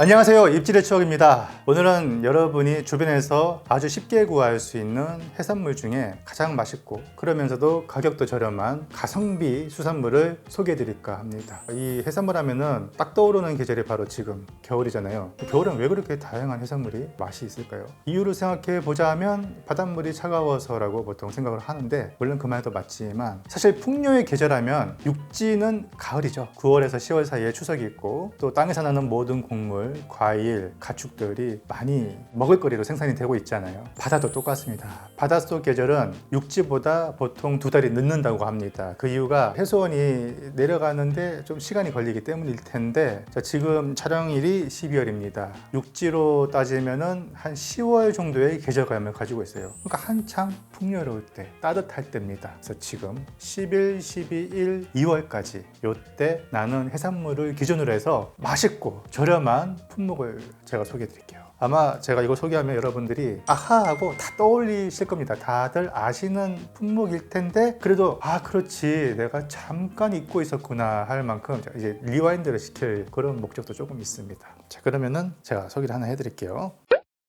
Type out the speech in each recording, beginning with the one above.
안녕하세요, 입질의 추억입니다. 오늘은 여러분이 주변에서 아주 쉽게 구할 수 있는 해산물 중에 가장 맛있고 그러면서도 가격도 저렴한 가성비 수산물을 소개해 드릴까 합니다. 이 해산물 하면은 딱 떠오르는 계절이 바로 지금 겨울이잖아요. 겨울엔 왜 그렇게 다양한 해산물이 맛이 있을까요? 이유를 생각해 보자 하면 바닷물이 차가워서라고 보통 생각을 하는데, 물론 그 말도 맞지만 사실 풍류의 계절하면 육지는 가을이죠. 9월에서 10월 사이에 추석이 있고, 또 땅에서 나는 모든 곡물, 과일, 가축들이 많이 먹을거리로 생산이 되고 있잖아요. 바다도 똑같습니다. 바닷속 계절은 육지보다 보통 2달이 늦는다고 합니다. 그 이유가 해수원이 내려가는데 좀 시간이 걸리기 때문일 텐데, 지금 촬영일이 12월입니다. 육지로 따지면은 한 10월 정도의 계절감을 가지고 있어요. 그러니까 한창 풍요로울 때, 따뜻할 때입니다. 그래서 지금 11, 12일, 2월까지 요때 나는 해산물을 기준으로 해서 맛있고 저렴한 품목을 제가 소개해 드릴게요. 아마 제가 이거 소개하면 여러분들이 아하 하고 다 떠올리실 겁니다. 다들 아시는 품목일 텐데, 그래도 그렇지, 내가 잠깐 잊고 있었구나 할 만큼 이제 리와인드를 시킬 그런 목적도 조금 있습니다. 자, 그러면은 제가 소개를 하나 해드릴게요.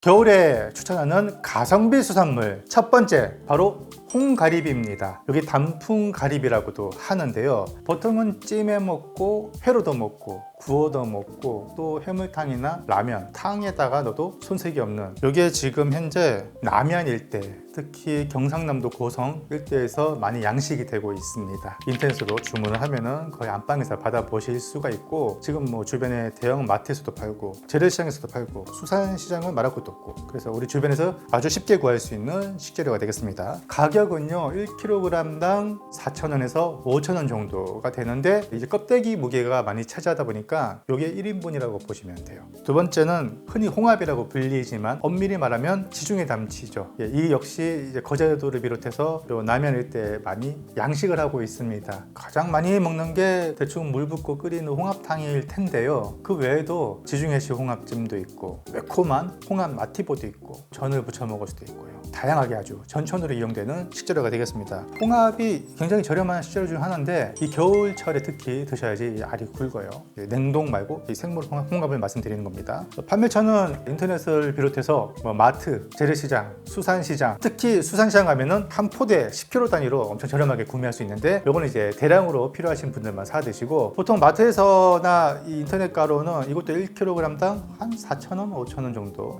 겨울에 추천하는 가성비 수산물, 첫 번째 바로 홍가리비입니다. 여기 단풍가리비라고도 하는데요. 보통은 찜해 먹고 회로도 먹고 구워도 먹고, 또 해물탕이나 라면, 탕에다가 넣어도 손색이 없는, 이게 지금 현재 남양 일대, 특히 경상남도 고성 일대에서 많이 양식이 되고 있습니다. 인터넷으로 주문을 하면은 거의 안방에서 받아보실 수가 있고, 지금 뭐 주변에 대형 마트에서도 팔고 재래시장에서도 팔고 수산시장은 말할 것도 없고, 그래서 우리 주변에서 아주 쉽게 구할 수 있는 식재료가 되겠습니다. 가격은요 1kg당 4,000원에서 5,000원 정도가 되는데, 이제 껍데기 무게가 많이 차지하다 보니까 이게 1인분이라고 보시면 돼요. 두 번째는 흔히 홍합이라고 불리지만 엄밀히 말하면 지중해 담치죠. 이 역시 이제 거제도를 비롯해서 남해안 일대에 많이 양식을 하고 있습니다. 가장 많이 먹는 게 대충 물 붓고 끓이는 홍합탕일 텐데요. 그 외에도 지중해식 홍합찜도 있고, 매콤한 홍합 마티보도 있고, 전을 부쳐 먹을 수도 있고요. 다양하게 아주 전천후로 이용되는 식재료가 되겠습니다. 홍합이 굉장히 저렴한 식재료 중 하나인데, 이 겨울철에 특히 드셔야지 알이 굵어요. 냉동 말고 이 생물 홍합을 말씀드리는 겁니다. 판매처는 인터넷을 비롯해서 마트, 재래시장, 수산시장, 특히 수산시장 가면은 한 포대 10kg 단위로 엄청 저렴하게 구매할 수 있는데, 요거는 이제 대량으로 필요하신 분들만 사 드시고, 보통 마트에서나 이 인터넷 가로는 이것도 1kg당 한 4,000원, 5,000원 정도.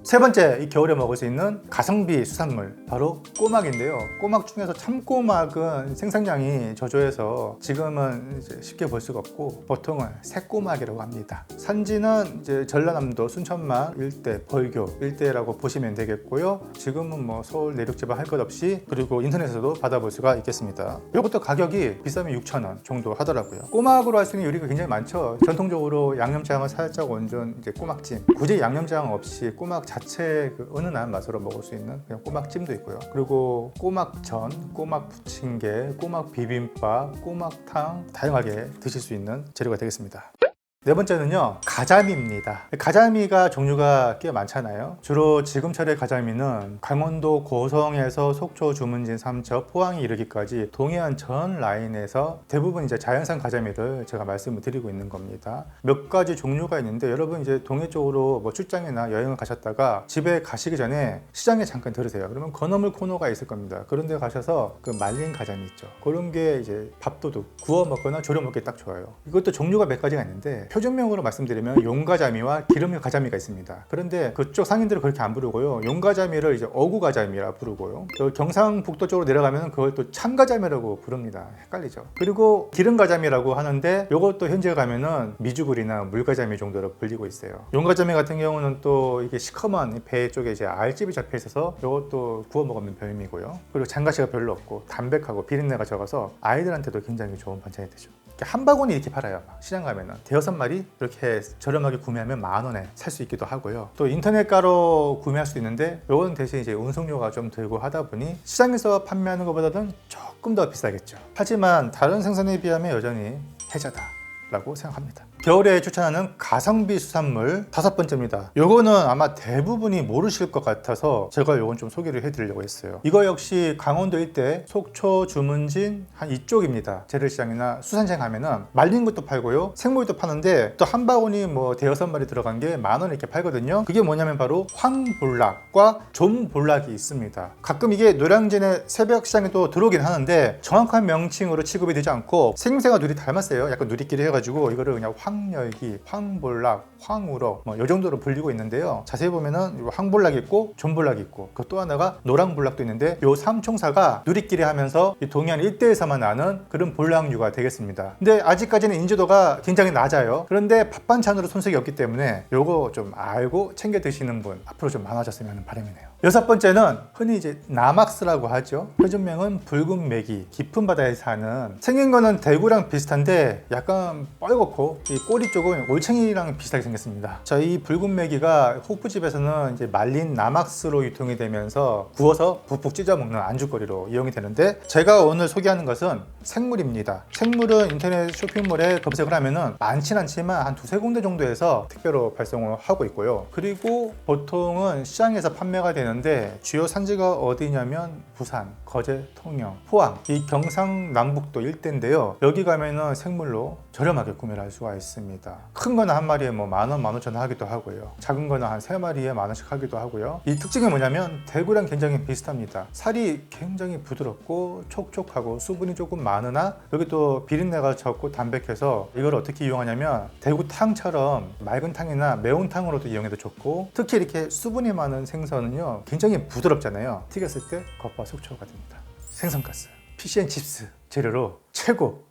세 번째, 이 겨울에 먹을 수 있는 가성비 수산물, 바로 꼬막인데요. 꼬막 중에서 참꼬막은 생산량이 저조해서 지금은 이제 쉽게 볼 수가 없고, 보통은 새꼬막이라고 합니다. 산지는 이제 전라남도 순천만 일대, 벌교 일대라고 보시면 되겠고요. 지금은 뭐 서울 내륙 지방 할 것 없이, 그리고 인터넷에서도 받아볼 수가 있겠습니다. 이것도 가격이 비싸면 6,000원 정도 하더라고요. 꼬막으로 할 수 있는 요리가 굉장히 많죠. 전통적으로 양념장을 살짝 얹은 이제 꼬막찜, 굳이 양념장 없이 꼬막 자체 그 은은한 맛으로 먹을 수 있는 그냥 꼬막찜도 있고요. 그리고 꼬막전, 꼬막 부침개, 꼬막 비빔밥, 꼬막탕, 다양하게 드실 수 있는 재료가 되겠습니다. 네 번째는요, 가자미입니다. 가자미가 종류가 꽤 많잖아요. 주로 지금철의 가자미는 강원도 고성에서 속초, 주문진, 삼척, 포항에 이르기까지 동해안 전 라인에서 대부분 이제 자연산 가자미를 제가 말씀을 드리고 있는 겁니다. 몇 가지 종류가 있는데, 여러분 이제 동해 쪽으로 뭐 출장이나 여행을 가셨다가 집에 가시기 전에 시장에 잠깐 들으세요. 그러면 건어물 코너가 있을 겁니다. 그런 데 가셔서 그 말린 가자미 있죠. 그런 게 이제 밥도둑 구워 먹거나 졸여 먹기 딱 좋아요. 이것도 종류가 몇 가지가 있는데, 표준명으로 말씀드리면 용가자미와 기름류 가자미가 있습니다. 그런데 그쪽 상인들은 그렇게 안 부르고요. 용가자미를 이제 어구가자미라 부르고요. 경상북도 쪽으로 내려가면 그걸 또 참가자미라고 부릅니다. 헷갈리죠. 그리고 기름가자미라고 하는데, 이것도 현재 가면은 미주굴이나 물가자미 정도로 불리고 있어요. 용가자미 같은 경우는 또 이게 시커먼 배 쪽에 이제 알집이 잡혀 있어서 이것도 구워 먹으면 별미고요. 그리고 장가시가 별로 없고 담백하고 비린내가 적어서 아이들한테도 굉장히 좋은 반찬이 되죠. 한 바구니 이렇게 팔아요. 시장 가면은 대여섯 마리 이렇게 저렴하게 구매하면 10,000원에 살 수 있기도 하고요. 또 인터넷가로 구매할 수 있는데, 요건 대신 이제 운송료가 좀 들고 하다 보니 시장에서 판매하는 것보다는 조금 더 비싸겠죠. 하지만 다른 생선에 비하면 여전히 혜자다라고 생각합니다. 겨울에 추천하는 가성비 수산물 5번째입니다. 요거는 아마 대부분이 모르실 것 같아서 제가 요건 좀 소개를 해드리려고 했어요. 이거 역시 강원도 일대 속초, 주문진 한 이쪽입니다. 재래시장이나 수산시장 가면은 말린 것도 팔고요, 생물도 파는데 또 한 바구니 뭐 대여섯 마리 들어간 게 10,000원 이렇게 팔거든요. 그게 뭐냐면 바로 황볼락과 좀볼락이 있습니다. 가끔 이게 노량진의 새벽 시장에도 들어오긴 하는데 정확한 명칭으로 취급이 되지 않고 생김새가 둘이 닮았어요. 약간 누리끼리 해가지고 이거를 그냥 황열기, 황볼락, 황우럭 뭐 이 정도로 불리고 있는데요. 자세히 보면은 황볼락이 있고 좀볼락이 있고 그 또 하나가 노랑볼락도 있는데 요 삼총사가 누리끼리 하면서 이 동해안 일대에서만 나는 그런 볼락류가 되겠습니다. 근데 아직까지는 인지도가 굉장히 낮아요. 그런데 밥반찬으로 손색이 없기 때문에 요거 좀 알고 챙겨 드시는 분 앞으로 좀 많아졌으면 하는 바람이네요. 6번째는 흔히 이제 나막스라고 하죠. 표준명은 붉은 메기, 깊은 바다에 사는, 생긴 거는 대구랑 비슷한데 약간 뻘겋고 이 꼬리 쪽은 올챙이랑 비슷하게 생겼습니다. 자, 이 붉은 메기가 호프집에서는 이제 말린 나막스로 유통이 되면서 구워서 푹푹 찢어 먹는 안주거리로 이용이 되는데, 제가 오늘 소개하는 것은 생물입니다. 생물은 인터넷 쇼핑몰에 검색을 하면은 많진 않지만 한 두세 군데 정도에서 택배로 발송을 하고 있고요. 그리고 보통은 시장에서 판매가 되는데 주요 산지가 어디냐면 부산, 거제, 통영, 포항, 이 경상남북도 일대인데요. 여기 가면은 생물로 저렴하게 구매를 할 수가 있습니다. 큰 거는 한 마리에 뭐 10,000원, 15,000원 하기도 하고요. 작은 거는 한 3마리에 10,000원씩 하기도 하고요. 이 특징이 뭐냐면 대구랑 굉장히 비슷합니다. 살이 굉장히 부드럽고 촉촉하고 수분이 조금 많으나 여기 또 비린내가 적고 담백해서 이걸 어떻게 이용하냐면 대구탕처럼 맑은 탕이나 매운탕으로도 이용해도 좋고, 특히 이렇게 수분이 많은 생선은요 굉장히 부드럽잖아요. 튀겼을 때 겉바 속촉가 됩니다. 생선가스, 피시앤칩스 재료로 최고.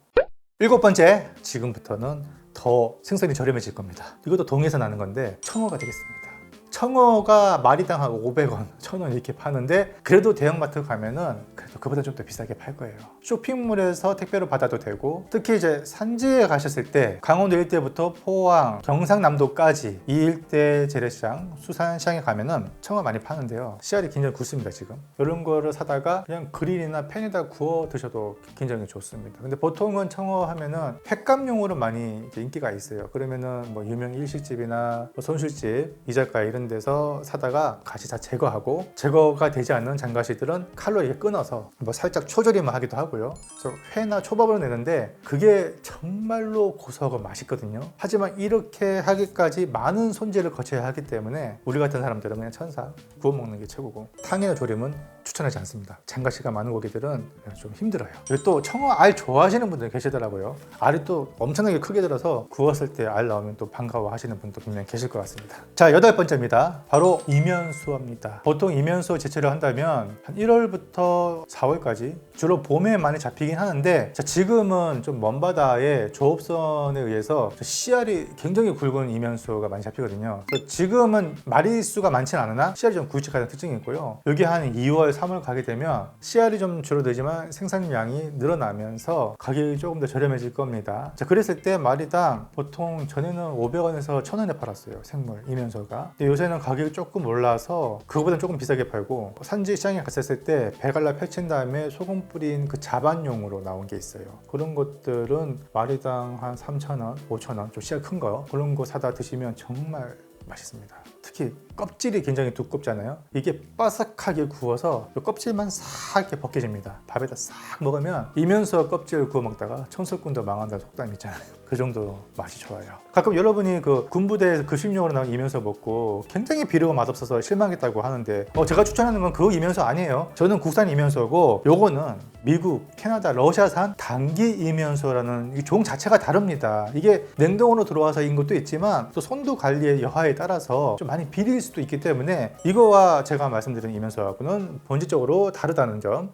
7번째, 지금부터는 더 생선이 저렴해질 겁니다. 이것도 동해에서 나는 건데 청어가 되겠습니다. 청어가 마리당 한 500원, 1,000원 이렇게 파는데 그래도 대형마트 가면은 그래도 그보다 좀 더 비싸게 팔 거예요. 쇼핑몰에서 택배로 받아도 되고, 특히 이제 산지에 가셨을 때 강원도 일대부터 포항, 경상남도까지 이 일대 재래시장, 수산시장에 가면은 청어 많이 파는데요. 씨알이 굉장히 굵습니다. 지금 이런 거를 사다가 그냥 그릴이나 팬에다 구워 드셔도 굉장히 좋습니다. 근데 보통은 청어 하면은 횟감용으로 많이 인기가 있어요. 그러면은 뭐 유명 일식집이나 뭐 손술집, 이자카 이런 데서 사다가 가시 다 제거하고, 제거가 되지 않는 장가시들은 칼로 이렇게 끊어서 뭐 살짝 초절임을 하기도 하고요. 그래서 회나 초밥을 내는데 그게 정말로 고소하고 맛있거든요. 하지만 이렇게 하기까지 많은 손질을 거쳐야 하기 때문에 우리 같은 사람들은 그냥 천사 구워 먹는 게 최고고, 탕이나 조림은 추천하지 않습니다. 장가시가 많은 고기들은 좀 힘들어요. 또 청어 알 좋아하시는 분들 계시더라고요. 알이 또 엄청나게 크게 들어서 구웠을 때 알 나오면 또 반가워 하시는 분도 분명 계실 것 같습니다. 자, 8번째입니다. 바로 이면수어입니다. 보통 이면수어 제철을 한다면 한 1월부터 4월까지 주로 봄에 많이 잡히긴 하는데, 자, 지금은 좀 먼 바다에 조업선에 의해서 씨알이 굉장히 굵은 이면수어가 많이 잡히거든요. 지금은 마리수가 많진 않으나 씨알이 좀 굵직하다는 특징이 있고요. 여기 한 2월, 3월 가게 되면 씨알이 좀 줄어들지만 생산량이 늘어나면서 가격이 조금 더 저렴해질 겁니다. 자, 그랬을 때 마리당 보통 전에는 500원에서 1,000원에 팔았어요. 생물 이면수어가. 근데 요새는 가격이 조금 올라서 그거보다 조금 비싸게 팔고, 산지 시장에 갔었을 때 배갈라 펼친 다음에 소금 뿌린 그 자반용으로 나온 게 있어요. 그런 것들은 마리당 한 3,000원, 5,000원, 좀 씨알 큰 거, 그런 거 사다 드시면 정말 맛있습니다. 특히 껍질이 굉장히 두껍잖아요. 이게 바삭하게 구워서 껍질만 싹 이렇게 벗겨집니다. 밥에다 싹 먹으면 이면수어 껍질 구워 먹다가 천석군도 망한다는 속담 있잖아요. 그 정도 맛이 좋아요. 가끔 여러분이 그 군부대에서 급식용으로 나온 이면수어 먹고 굉장히 비리고 맛없어서 실망했다고 하는데 제가 추천하는 건 그 이면수어 아니에요. 저는 국산 이면수어고, 요거는 미국, 캐나다, 러시아산 단기 이면수어라는 이 종 자체가 다릅니다. 이게 냉동으로 들어와서인 것도 있지만 또 손도 관리의 여하에 따라서 좀 많이 비릴 수도 있기 때문에 이거와 제가 말씀드린 이면수어하고는 본질적으로 다르다는 점.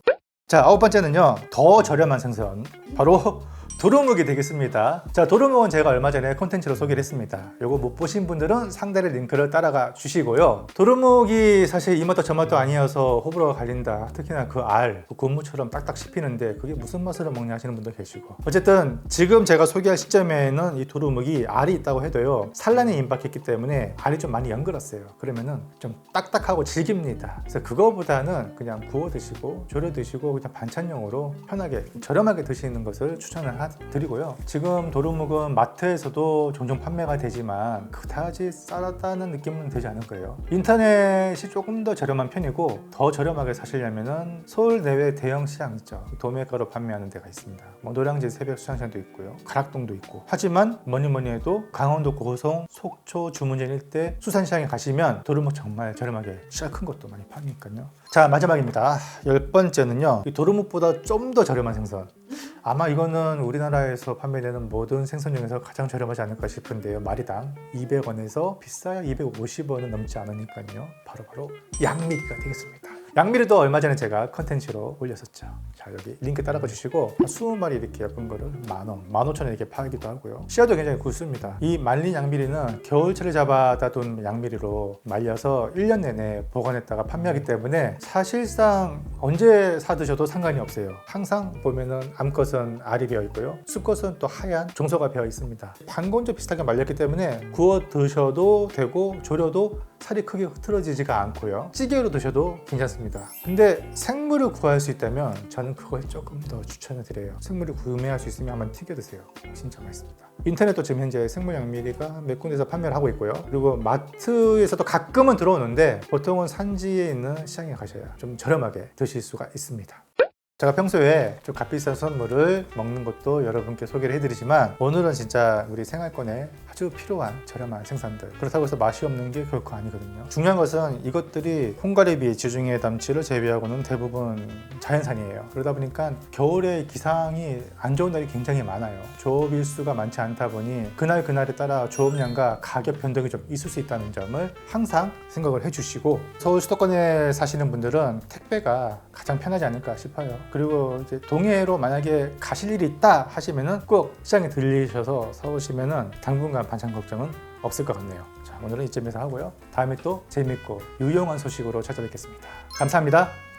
자, 9번째는요, 더 저렴한 생선, 바로 도루묵이 되겠습니다. 자, 도루묵은 제가 얼마 전에 콘텐츠로 소개를 했습니다. 요거 못 보신 분들은 상단에 링크를 따라가 주시고요. 도루묵이 사실 이 맛도 저 맛도 아니어서 호불호가 갈린다. 특히나 그 알, 군무처럼 딱딱 씹히는데 그게 무슨 맛으로 먹냐 하시는 분도 계시고, 어쨌든 지금 제가 소개할 시점에는 이 도루묵이 알이 있다고 해도요, 산란이 임박했기 때문에 알이 좀 많이 연글었어요. 그러면은 좀 딱딱하고 질깁니다. 그래서 그거보다는 그냥 구워 드시고 졸여 드시고 그냥 반찬용으로 편하게 저렴하게 드시는 것을 추천을 합니다. 드리고요. 지금 도루묵은 마트에서도 종종 판매가 되지만 그다지 싸다는 느낌은 되지 않을 거예요. 인터넷이 조금 더 저렴한 편이고 더 저렴하게 사시려면은 서울 내외 대형 시장 있죠. 도매가로 판매하는 데가 있습니다. 뭐 노량진 새벽 수산시장도 있고요. 가락동도 있고. 하지만 뭐니 해도 강원도 고성, 속초, 주문진 일대 수산시장에 가시면 도루묵 정말 저렴하게 진짜 큰 것도 많이 파니까요. 자, 마지막입니다. 10번째는요. 이 도루묵보다 좀 더 저렴한 생선. 아마 이거는 우리나라에서 판매되는 모든 생선 중에서 가장 저렴하지 않을까 싶은데요. 마리당 200원에서 비싸야 250원은 넘지 않으니까요. 바로 양미리가 되겠습니다. 양미리도 얼마 전에 제가 컨텐츠로 올렸었죠. 자, 여기 링크 따라가 주시고 20마리 이렇게 예쁜 거를 10,000원, 15,000원 이렇게 팔기도 하고요. 씨앗도 굉장히 굵습니다. 이 말린 양미리는 겨울철에 잡아다 둔 양미리로 말려서 1년 내내 보관했다가 판매하기 때문에 사실상 언제 사 드셔도 상관이 없어요. 항상 보면은 암컷은 알이 배어 있고요. 수컷은 또 하얀 종소가 배어 있습니다. 반건조 비슷하게 말렸기 때문에 구워 드셔도 되고 조려도 살이 크게 흐트러지지가 않고요. 찌개로 드셔도 괜찮습니다. 근데 생물을 구할 수 있다면 저는 그걸 조금 더 추천을 드려요. 생물을 구매할 수 있으면 한번 튀겨 드세요. 진짜 맛있습니다. 인터넷도 지금 현재 생물 양미리가 몇 군데서 판매를 하고 있고요. 그리고 마트에서도 가끔은 들어오는데 보통은 산지에 있는 시장에 가셔야 좀 저렴하게 드실 수가 있습니다. 제가 평소에 좀 값비싼 수산물을 먹는 것도 여러분께 소개를 해드리지만 오늘은 진짜 우리 생활권에 아주 필요한 저렴한 생선들, 그렇다고 해서 맛이 없는 게 결코 아니거든요. 중요한 것은 이것들이 홍가리비, 지중해 담치를 제외하고는 대부분 자연산이에요. 그러다 보니까 겨울에 기상이 안 좋은 날이 굉장히 많아요. 조업 일수가 많지 않다 보니 그날에 따라 조업량과 가격 변동이 좀 있을 수 있다는 점을 항상 생각을 해주시고, 서울 수도권에 사시는 분들은 택배가 가장 편하지 않을까 싶어요. 그리고 이제 동해로 만약에 가실 일이 있다 하시면은 꼭 시장에 들리셔서 사오시면은 당분간 반찬 걱정은 없을 것 같네요. 자, 오늘은 이쯤에서 하고요. 다음에 또 재밌고 유용한 소식으로 찾아뵙겠습니다. 감사합니다.